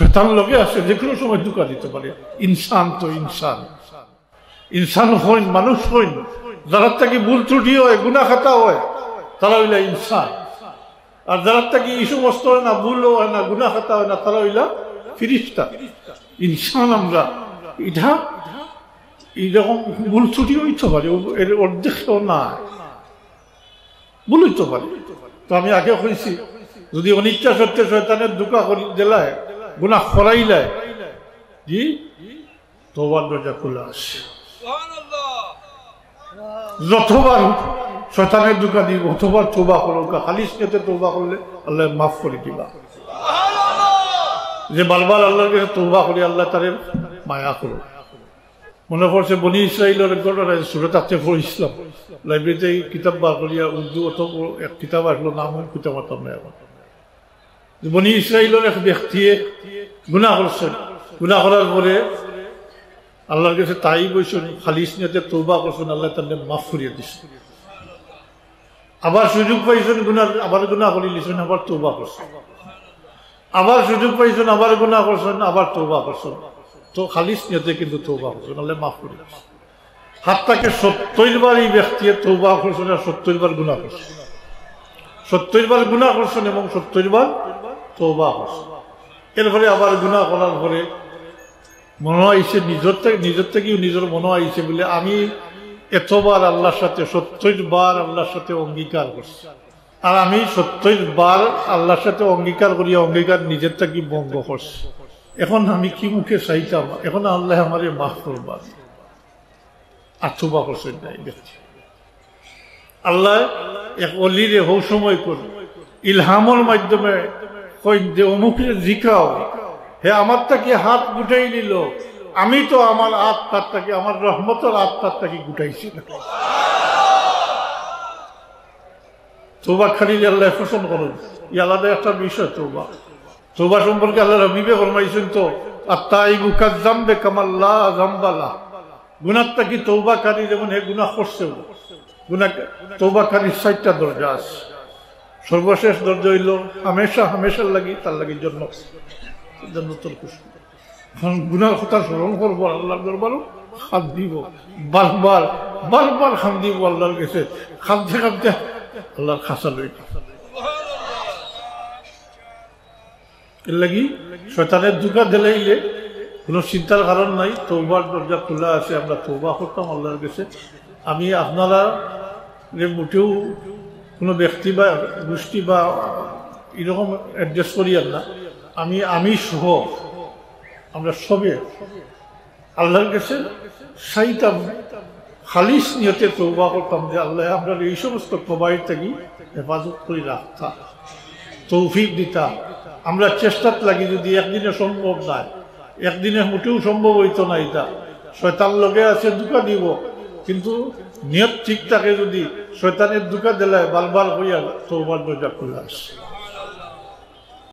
শয়তান লগে আছে, যে কোনো সময় ধোঁকা দিতে পারে। ইনসান তো ইনসান, ইনসান হইন, মানুষ হইন, যারা থেকে ভুল ত্রুটি হয়, গুনাহ খাতা হয়, তারা হইলা ইনসান। আর যারা থেকে এই সমস্ত হয় না, ভুল হয় না, গুনাহ খাতা হয় না, তারা হইলা ফিরিস্তা। ইনসান আমরা, এটা এইরকম ভুল ত্রুটি হইতে পারে, এর অর্ধেক না ভুল হইতে পারে। তো আমি আগে কইছি, যদি অনিচ্ছা সত্ত্বে শয়তানের ধোঁকা দিলায়, গুনাহ করাইলায়, জি তওবার দরজা খোলা আছে। যতবার শয়তানের ধোঁকা দিব, অতবার তওবা করো, খালিস নিয়তে তওবা করলে আল্লাহ মাফ করে দিবা। যে বারবার আল্লাহর কাছে তওবা করি, আল্লাহ তারে মায়া করো। মনে পড়ছে বনি ইসরাইলের ঘটনা, সূরা আতে পড়ছিলাম, লাইব্রেরিতে কিতাব বার করিয়া, উর্দু অত এক কিতাব আসলো, নাম কিতাব হতাম না এখন। বনি ইসরাইলের এক ব্যক্তিয়ে গুনাহ করছেন, গুনাহ করার পরে আল্লাহর কাছে তাই বলছেন, খালিস নিয়তে তওবা করছেন, আল্লাহ তাদের মাফ করিয়ে দিচ্ছেন। আবার সুযোগ পাইছেন গুনাহ, আবার গুনাহ করে নিছেন, আবার তওবা করছেন। আবার সুযোগ পাইছেন, আবার গুনাহ করছেন, আবার তওবা করছেন। তো খালিস নিয়তে কিন্তু তওবা করছেন, আল্লাহ মাফ করে দিচ্ছেন। হাতটাকে 70 বার এই ব্যক্তি তওবা করছেন, আর 70 বার গুনাহ করছেন। 70 বার গুনাহ করছেন এবং 70 বার তওবা করছেন। এরপরে আবার গুনাহ করার পরে মনে হয়েছে, নিজের থেকেও নিজের মনে হয়েছে বলে, আমি এতবার আল্লাহর সাথে 70 বার আল্লাহর সাথে অঙ্গীকার করছি, আর আমি 70 বার আল্লাহর সাথে অঙ্গীকার করিয়া অঙ্গীকার নিজের থেকে ভঙ্গ করছি। এখন আমি কি মুখে চাইতাম, এখন আল্লাহ আমারে মাফ করবা। আর তওবা করছেন না এই ব্যক্তি। আল্লাহ এক অলিরে হৌ সময় করে ইলহামের মাধ্যমে কই যে অমুকে জিকাও, হে আমার তাকে হাত গুটাই নিল, আমি তো আমার আত্মারটাকে, আমার রহমতের আত্মারটাকে গুটাইছি না। তওবা খালি আল্লাহ পছন্দ করেন, ই আলাদা একটা বিষয়। তওবা সম্পর্কে আল্লাহ হাবিবে ফরমাইছেন, তো আত্তাইবু কাযামবে কামাল্লা যামবালা, গুনাহটা কি তওবাকারী যেমন হে গুনাহ করছে, গুনাহ তওবাকারীর 4টা দরজা আছে। সর্বশেষ দরজা হইল হামেশা হামেশার লাগি, তার লাগি জান্নাতুল খুশি। গুনার কথা স্মরণ করবো, আল্লাহর দরবারও হাত দিব, বারবার বারবার খান দিব আল্লাহর কাছে, খামতে খামতে আল্লাহর খাসা লই। এর লাগি শয়তানের ধোঁকা দিলাইলে কোনো চিন্তার কারণ নাই, তওবার দরজা খোলা আছে। আমরা তওবা করতাম আল্লাহর কাছে। আমি আপনারা মোটেও কোনো ব্যক্তি বা গোষ্ঠী বা এরকম অ্যাড্রেস করি না, আমি সহ আমরা সবে আল্লাহর কাছে চাইতাম, খালিস নিয়তে তওবা করতাম যে আল্লাহ আমরা এই সমস্ত কবাইর থেকে হেফাজত করে রাখতাম, তৌফিক দিতা। আমরা চেষ্টাত লাগি, যদি একদিনে সম্ভব নয়, একদিনে মোটেও সম্ভব হইতো না, এটা শয়তান লগে আছে, ধোঁকা দিব, কিন্তু নিয়ত ঠিক থাকে, যদি শয়তানের ধোঁকা দিলে বারবার হইয়া তওবার দরজা খোলা আছে।